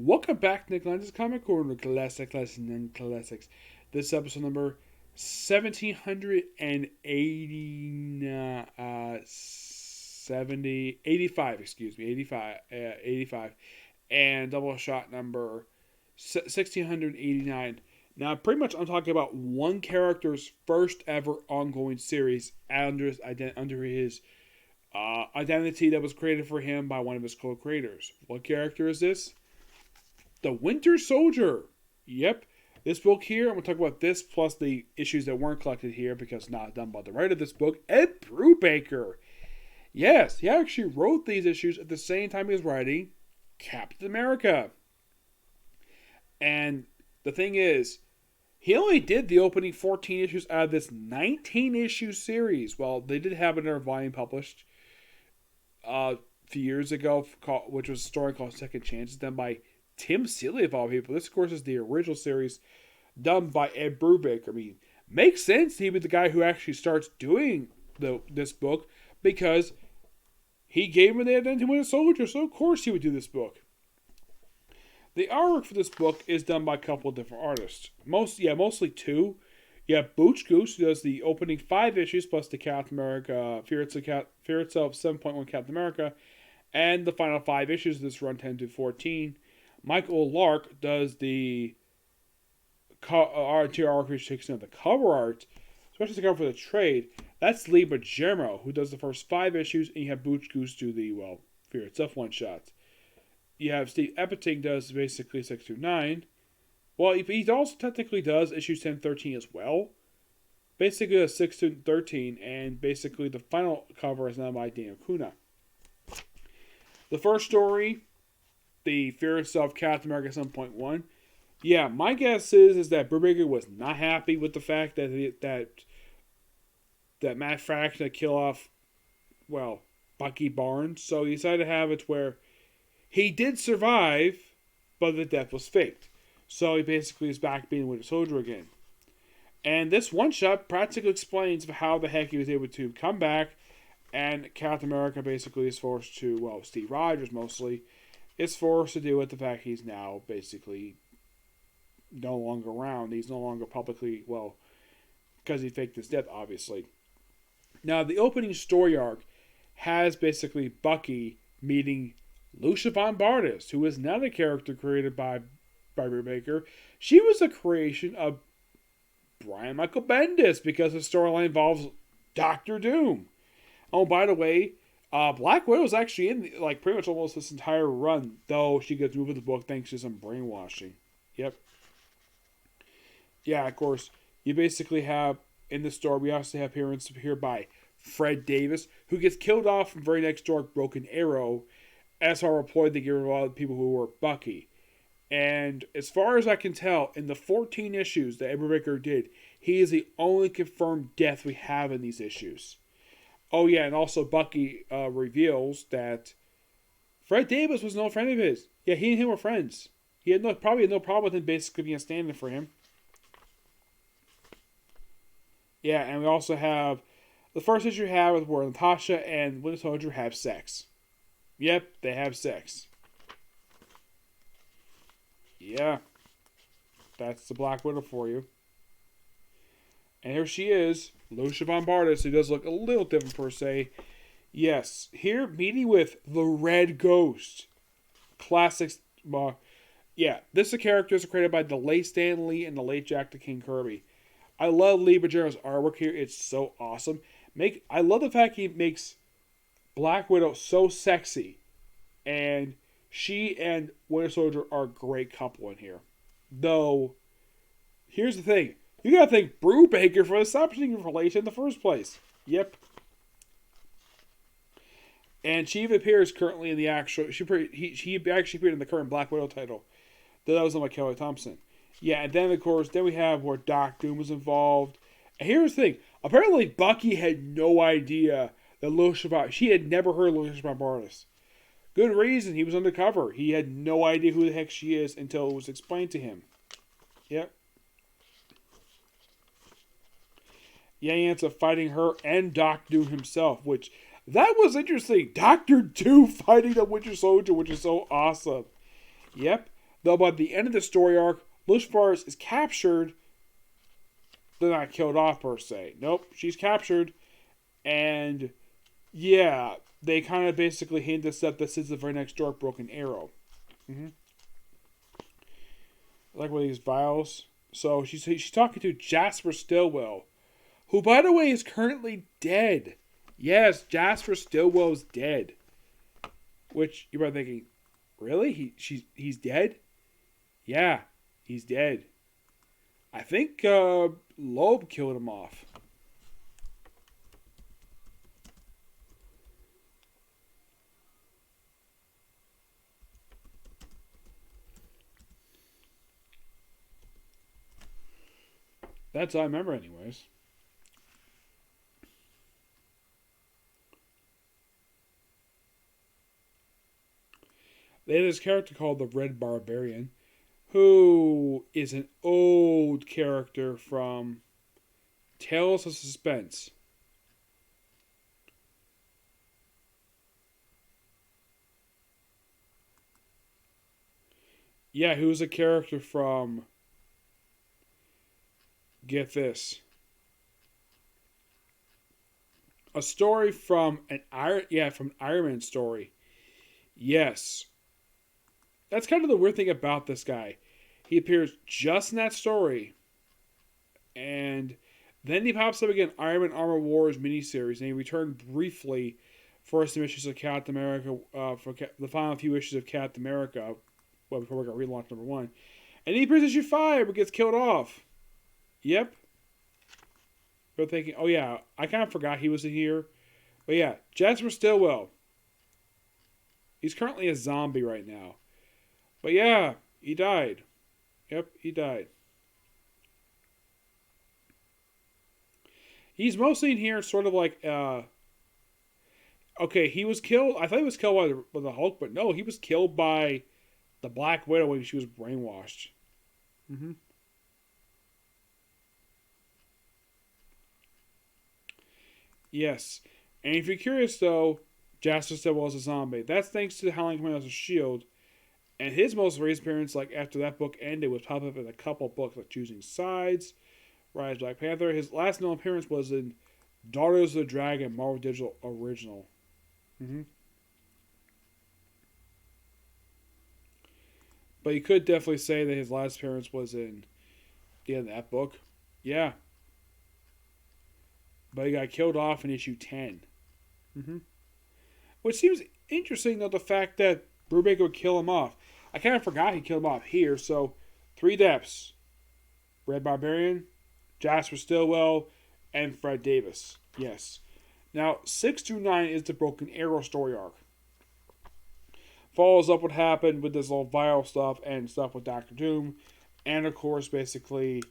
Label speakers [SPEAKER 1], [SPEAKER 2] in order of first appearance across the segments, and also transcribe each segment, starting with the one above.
[SPEAKER 1] Welcome back to Nick Lenz's Comic Corner, Classics, and Classics. This episode number 1780, 85, excuse me, 85, and Doubleshot number 1689. Now, pretty much I'm talking about one character's first ever ongoing series under his identity that was created for him by one of his co-creators. What character is this? The Winter Soldier. Yep. This book here, I'm going to talk about this plus the issues that weren't collected here because not done by the writer of this book, Ed Brubaker. Yes, he actually wrote these issues at the same time he was writing Captain America. And the thing is, he only did the opening 14 issues out of this 19-issue series. Well, they did have another volume published a few years ago, which was a story called Second Chances, done by Tim Seeley of all people. This, of course, is the original series done by Ed Brubaker. I mean, makes sense he was the guy who actually starts doing this book because he gave him the identity of a soldier, so of course he would do this book. The artwork for this book is done by a couple of different artists. Mostly two. You have Booch Goose, who does the opening 5 issues, plus the Captain America, Fear Itself 7.1 Captain America, and the final 5 issues of this run 10 to 14. Michael Lark does the interior art, which takes the cover art, especially the cover for the trade. That's Lee Bajero, who does the first 5 issues, and you have Booch Goose do the, Fear Itself one-shots. You have Steve Epting does basically 6 through 9. Well, he also technically does issues 10 13 as well. Basically, 6 through 13, and basically the final cover is done by Daniel Kuna. The first story, the Fear Itself Captain America 7.1. Yeah, my guess is that Brubaker was not happy with the fact that Matt Fraction had killed off, Bucky Barnes. So he decided to have it where he did survive, but the death was faked. So he basically is back being Winter Soldier again. And this one-shot practically explains how the heck he was able to come back, and Captain America basically is forced to, Steve Rogers mostly, is forced to deal with the fact he's now basically no longer around. He's no longer publicly, because he faked his death, obviously. Now, the opening story arc has basically Bucky meeting Lucia Von Bartis, who is another character created by Brubaker. She was a creation of Brian Michael Bendis because the storyline involves Doctor Doom. Oh, by the way, Black Widow was actually in pretty much almost this entire run, though she gets moved with the book thanks to some brainwashing. Yep. Yeah, of course, you basically have in the story, we also have appearance here by Fred Davis, who gets killed off from very next door Broken Arrow, as are employed to get rid of all the people who were Bucky. And as far as I can tell, in the 14 issues that Ed Brubaker did, he is the only confirmed death we have in these issues. Oh yeah, and also Bucky reveals that Fred Davis was no friend of his. Yeah, he and him were friends. He had probably no problem with him basically being a stand-in for him. Yeah, and we also have the first issue we have where Natasha and Winter Soldier have sex. Yep, they have sex. Yeah, that's the Black Widow for you. And here she is, Lucia Von Bartis, who does look a little different per se. Yes, here meeting with the Red Ghost. Classics. This is a character created by the late Stan Lee and the late Jack the King Kirby. I love Lee Bajero's artwork here. It's so awesome. I love the fact he makes Black Widow so sexy. And she and Winter Soldier are a great couple in here. Though, here's the thing. You gotta thank Brubaker for establishing a relation in the first place. Yep. And she even appears currently in the actual... He actually appeared in the current Black Widow title. That was done by Kelly Thompson. Yeah, and then, of course, we have where Doc Doom was involved. And here's the thing. Apparently, Bucky had no idea that Lucia... She had never heard of Lucia Von Bartis. Good reason. He was undercover. He had no idea who the heck she is until it was explained to him. Yep. Yeah, he ends up fighting her and Doc Doom himself, which... That was interesting. Dr. Doom fighting the Winter Soldier, which is so awesome. Yep. Though by the end of the story arc, Lucifer is captured. They're not killed off per se. Nope, she's captured. And yeah, they kind of basically hint us that this is the very next door Broken Arrow. Mm-hmm. Like one of these vials. So she's talking to Jasper Stillwell, who, by the way, is currently dead. Yes, Jasper Stillwell's dead. Which you might be thinking, really? He's dead? Yeah, he's dead. I think Loeb killed him off. That's all I remember anyways. They have this character called the Red Barbarian, who is an old character from Tales of Suspense. Yeah, who's a character from... Get this. A story from an Iron Man story. Yes. That's kind of the weird thing about this guy. He appears just in that story. And then he pops up again, Iron Man Armor Wars miniseries, and he returned briefly for some issues of Captain America, for the final few issues of Captain America, well, before we got relaunched #1. And he appears issue 5, but gets killed off. Yep. But thinking, oh yeah, I kind of forgot he was in here. But yeah, Jasper Stillwell. He's currently a zombie right now. But yeah, he died. Yep, he died. He's mostly in here sort of like, okay, he was killed. I thought he was killed by the Hulk, but no, he was killed by the Black Widow when she was brainwashed. Mm-hmm. Yes. And if you're curious, though, Jasper Stillwell is a zombie. That's thanks to the Howling Commandos of S.H.I.E.L.D. And his most recent appearance, like after that book ended, was popped up in a couple of books, like Choosing Sides, Rise Black Panther. His last known appearance was in Daughters of the Dragon, Marvel Digital Original. Mm-hmm. But you could definitely say that his last appearance was in that book. Yeah. But he got killed off in issue 10. Mm-hmm. Which seems interesting, though, the fact that Brubaker would kill him off. I kind of forgot he killed him off here. So, 3 deaths. Red Barbarian, Jasper Stillwell, and Fred Davis. Yes. Now, 6 through 9 is the Broken Arrow story arc. Follows up what happened with this little viral stuff and stuff with Doctor Doom. And, of course, basically,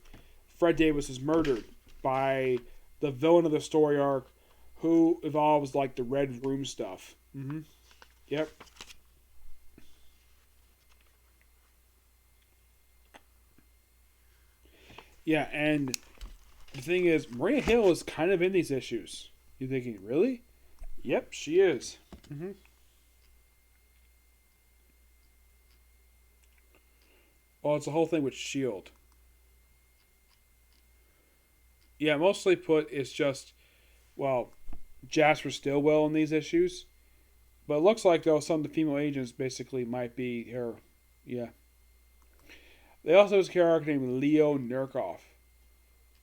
[SPEAKER 1] Fred Davis is murdered by the villain of the story arc, who evolves like the Red Room stuff. Mm-hmm. Yep. Yeah, and the thing is, Maria Hill is kind of in these issues. You're thinking, really? Yep, she is. Mm-hmm. Well, it's the whole thing with S.H.I.E.L.D. Yeah, mostly put, it's just, well, Jasper Stillwell in these issues. But it looks like, though, some of the female agents basically might be her. Yeah. They also have a character named Leo Nurkoff.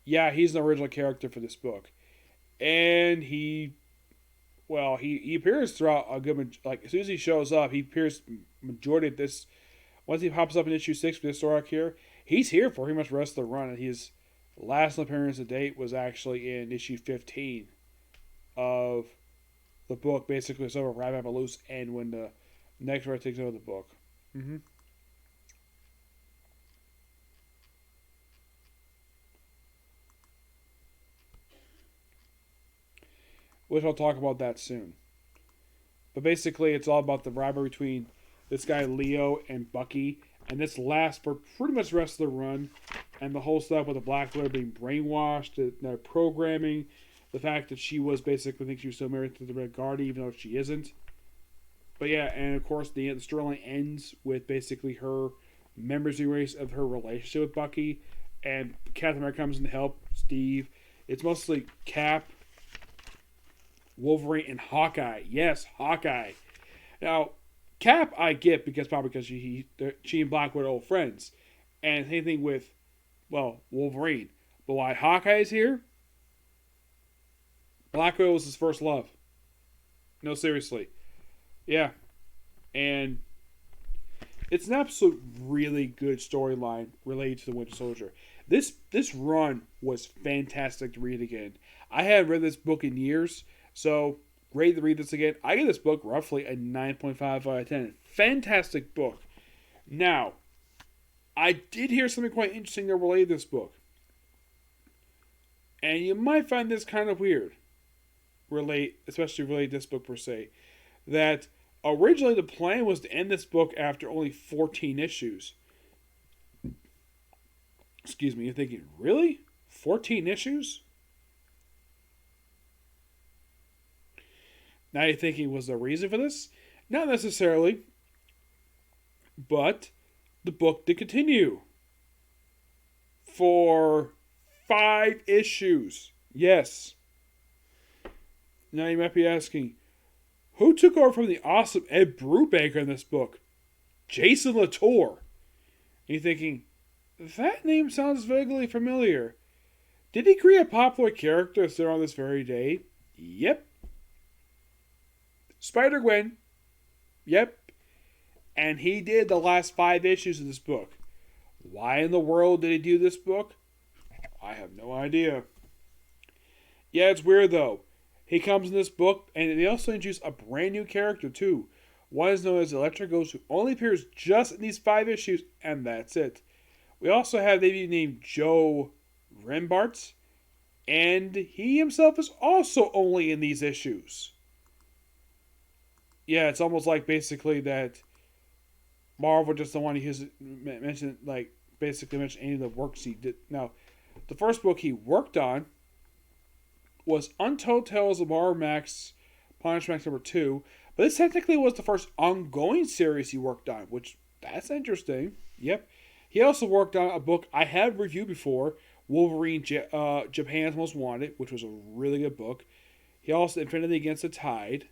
[SPEAKER 1] Yeah, he's an original character for this book. And he appears throughout a good, like, as soon as he shows up, he appears majority of this. Once he pops up in issue 6 for this story arc here, he's here for pretty much the rest of the run. And his last appearance to date was actually in issue 15 of the book, basically, so Rabbit have a loose end when the next writer takes over the book. Mm-hmm. Which I'll talk about that soon. But basically, it's all about the rivalry between this guy Leo and Bucky, and this lasts for pretty much the rest of the run. And the whole stuff with the Black Widow being brainwashed, their programming, the fact that she was basically thinks she was still married to the Red Guardian, even though she isn't. But yeah, and of course the storyline ends with basically her memories erased of her relationship with Bucky, and Captain America comes in to help Steve. It's mostly Cap, Wolverine, and Hawkeye. Yes, Hawkeye. Now, Cap I get because probably because she and Black Widow are old friends, and same thing with, well, Wolverine. But why Hawkeye is here? Black Widow was his first love. No, seriously. Yeah. And it's an absolute really good storyline related to the Winter Soldier. This run was fantastic to read again. I haven't read this book in years, so great to read this again. I give this book roughly a 9.5 out of 10. Fantastic book. Now, I did hear something quite interesting that related to this book. And you might find this kind of weird. Especially related to this book per se. That originally the plan was to end this book after only 14 issues. Excuse me, you're thinking, really? 14 issues? Now you're thinking, was there a reason for this? Not necessarily. But the book did continue. For 5 issues. Yes. Now you might be asking, who took over from the awesome Ed Brubaker in this book? Jason Latour. And you're thinking, that name sounds vaguely familiar. Did he create a popular character still on this very day? Yep. Spider-Gwen. Yep. And he did the last 5 issues of this book. Why in the world did he do this book? I have no idea. Yeah, it's weird though. He comes in this book, and they also introduce a brand new character too. One is known as Electric Ghost, who only appears just in these 5 issues, and that's it. We also have a baby named Joe Rembarts, and he himself is also only in these issues. Yeah, it's almost like basically that Marvel just don't want to mention any of the works he did. Now, the first book he worked on was Untold Tales of Marvel Max, Punisher Max number 2, but this technically was the first ongoing series he worked on, which, that's interesting. Yep. He also worked on a book I have reviewed before, Wolverine Japan's Most Wanted, which was a really good book. He also Infinity Against the Tide.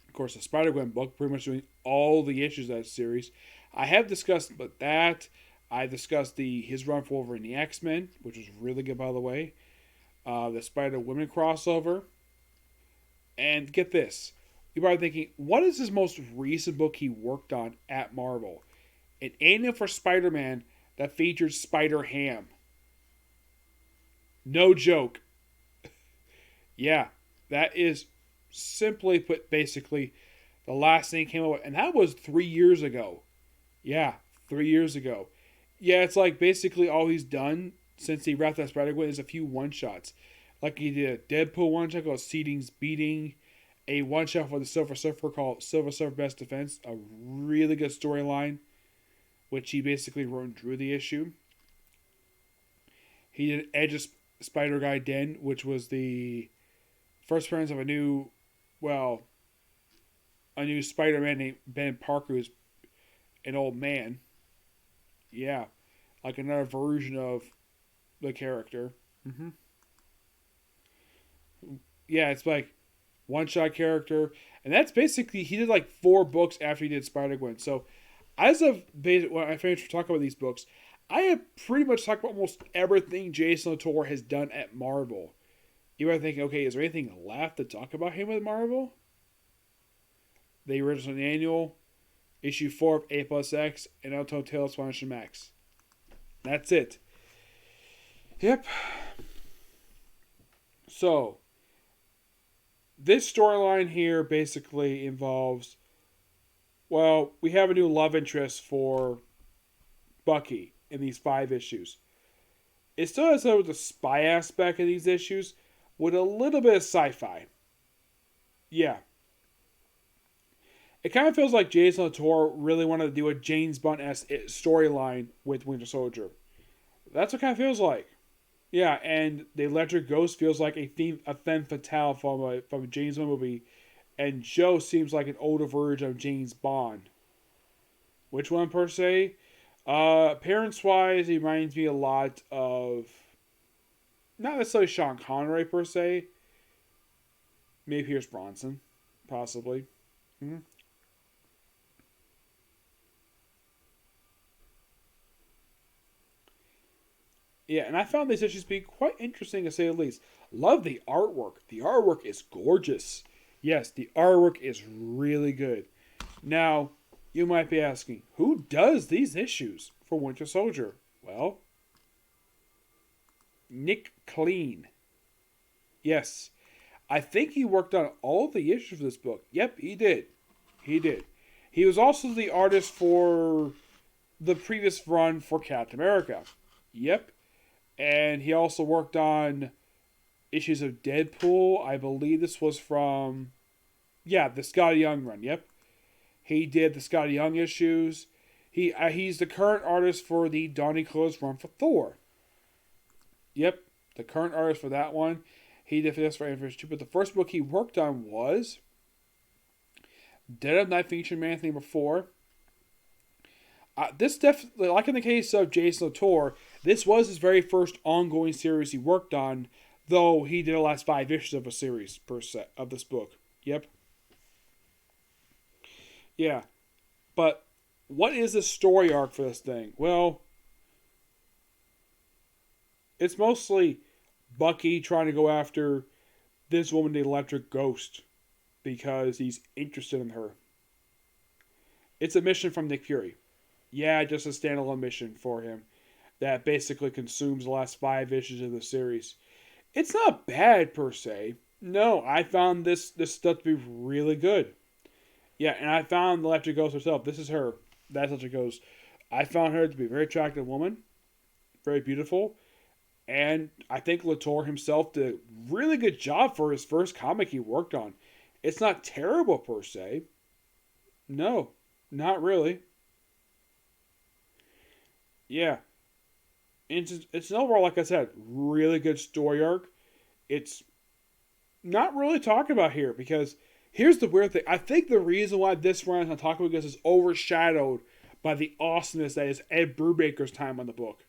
[SPEAKER 1] Of course, the Spider-Gwen book, pretty much doing all the issues of that series. I have discussed that. I discussed his run for Wolverine the X-Men, which was really good, by the way. The Spider-Woman crossover. And get this. You're probably thinking, what is his most recent book he worked on at Marvel? An annual for Spider-Man that featured Spider-Ham. No joke. Yeah, that is simply put, basically, the last thing he came up with. And that was 3 years ago. Yeah, 3 years ago. Yeah, it's like basically all he's done since he wrapped that Spider-Gwen is a few one-shots. Like he did a Deadpool one-shot called Seeding's Beating. A one-shot for the Silver Surfer called Silver Surfer Best Defense. A really good storyline, which he basically wrote and drew the issue. He did Edge of Spider-Guy Den, which was the first appearance of a new Spider-Man named Ben Parker, who's an old man. Yeah, like another version of the character. Mm-hmm. Yeah, it's like one-shot character. And that's basically, he did like 4 books after he did Spider-Gwen. So, as of when I finished talking about these books, I have pretty much talked about almost everything Jason Latour has done at Marvel. You might think, okay, is there anything left to talk about him with Marvel? The original annual, issue 4 of A plus X, and Untold Tales of Punisher Max. That's it. Yep. So, this storyline here basically involves, we have a new love interest for Bucky in these 5 issues. It still has the spy aspect of these issues with a little bit of sci-fi. Yeah. It kind of feels like Jason Latour really wanted to do a James Bond-esque storyline with Winter Soldier. That's what it kind of feels like. Yeah, and the Electric Ghost feels like a femme fatale from a James Bond movie, and Joe seems like an older version of James Bond. Which one per se? Appearance wise, he reminds me a lot of not necessarily Sean Connery per se. Maybe Pierce Bronson, possibly. Mm-hmm. Yeah, and I found these issues to be quite interesting to say the least. Love the artwork. The artwork is gorgeous. Yes, the artwork is really good. Now, you might be asking, who does these issues for Winter Soldier? Well, Nick Clean. Yes, I think he worked on all the issues of this book. Yep, he did. He did. He was also the artist for the previous run for Captain America. Yep. And he also worked on issues of Deadpool. I believe this was from, yeah, the Scotty Young run. Yep. He did the Scotty Young issues. He's the current artist for the Donny Close run for Thor. Yep. The current artist for that one. He did this for Infinite 2. But the first book he worked on was Dead of Night featuring Man number 4. This definitely, like in the case of Jason Latour, this was his very first ongoing series he worked on, though he did the last 5 issues of a series per set of this book. Yep. Yeah. But what is the story arc for this thing? Well, it's mostly Bucky trying to go after this woman, the Electric Ghost, because he's interested in her. It's a mission from Nick Fury. Yeah, just a standalone mission for him that basically consumes the last 5 issues of the series. It's not bad per se. No, I found this stuff to be really good. Yeah, and I found the Electric Ghost herself. This is her. That's Electric Ghost. I found her to be a very attractive woman, very beautiful, and I think Latour himself did a really good job for his first comic he worked on. It's not terrible per se. No, not really. Yeah. It's an overall, like I said, really good story arc. It's not really talked about here because here's the weird thing. I think the reason why this run is not talked about is overshadowed by the awesomeness that is Ed Brubaker's time on the book.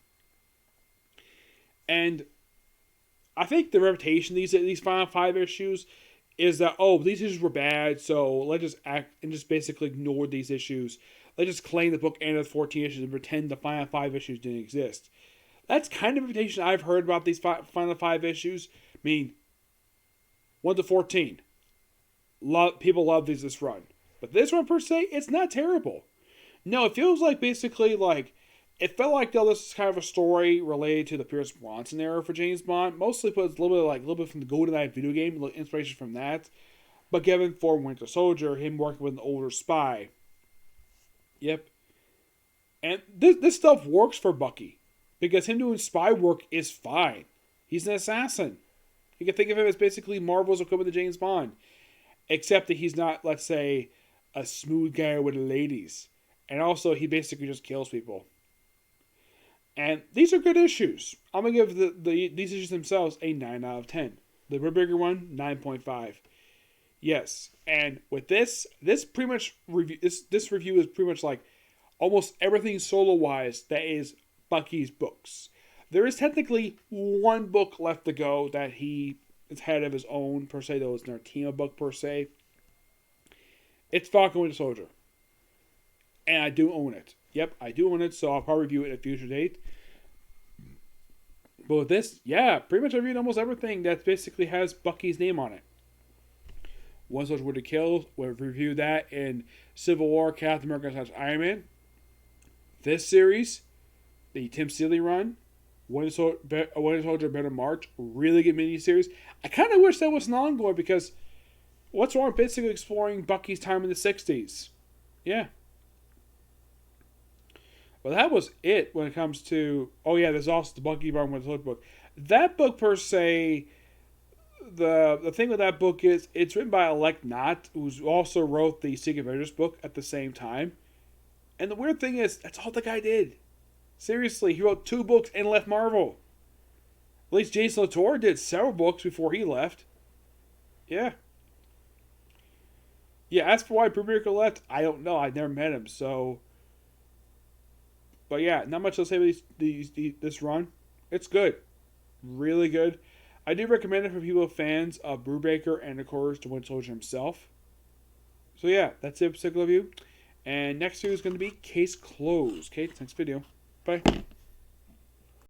[SPEAKER 1] And I think the reputation of these final 5 issues is that, oh, these issues were bad, so let's just act and just basically ignore these issues. Let's just claim the book ended with 14 issues and pretend the final 5 issues didn't exist. That's kind of a reputation I've heard about these final 5 issues. I mean, 1 to 14. People love this run. But this one, per se, it's not terrible. No, it feels like basically like... It felt like though this is kind of a story related to the Pierce Bronson era for James Bond. Mostly put a little bit from the GoldenEye video game, a little inspiration from that. But given for Winter Soldier, him working with an older spy. Yep. And this stuff works for Bucky. Because him doing spy work is fine. He's an assassin. You can think of him as basically Marvel's equivalent to James Bond. Except that he's not, let's say, a smooth guy with ladies. And also, he basically just kills people. And these are good issues. I'm going to give these issues themselves a 9 out of 10. The Brubaker one, 9.5. Yes. And with this pretty much review, this review is pretty much like almost everything solo-wise that is Bucky's books. There is technically one book left to go that he is head of his own, per se, though it's not a team of book, per se. It's Falcon Winter Soldier. And I do own it. Yep, I do own it, so I'll probably review it at a future date. But with this, yeah, pretty much I reviewed almost everything that basically has Bucky's name on it. One Soldier Would Have Killed, we'll review that in Civil War, Captain America / Iron Man. This series, the Tim Seeley run, Winter Soldier Better March, really good miniseries. I kind of wish that was an ongoing because what's wrong with basically exploring Bucky's time in the 60s? Yeah. Well, that was it when it comes to... Oh, yeah, there's also the Bucky Barnes Winter Soldier book. That book, per se, the thing with that book is it's written by Alec Knott, who also wrote the Secret Avengers book at the same time. And the weird thing is, that's all the guy did. Seriously, he wrote 2 books and left Marvel. At least Jason Latour did several books before he left. Yeah. Yeah, as for why Brubaker left, I don't know. I never met him, so... But yeah, not much to say about this run. It's good. Really good. I do recommend it for people fans of Brubaker and, of course, the Winter Soldier himself. So yeah, that's it for Cycle Review. And next video is going to be Case Closed. Okay, next video. Bye.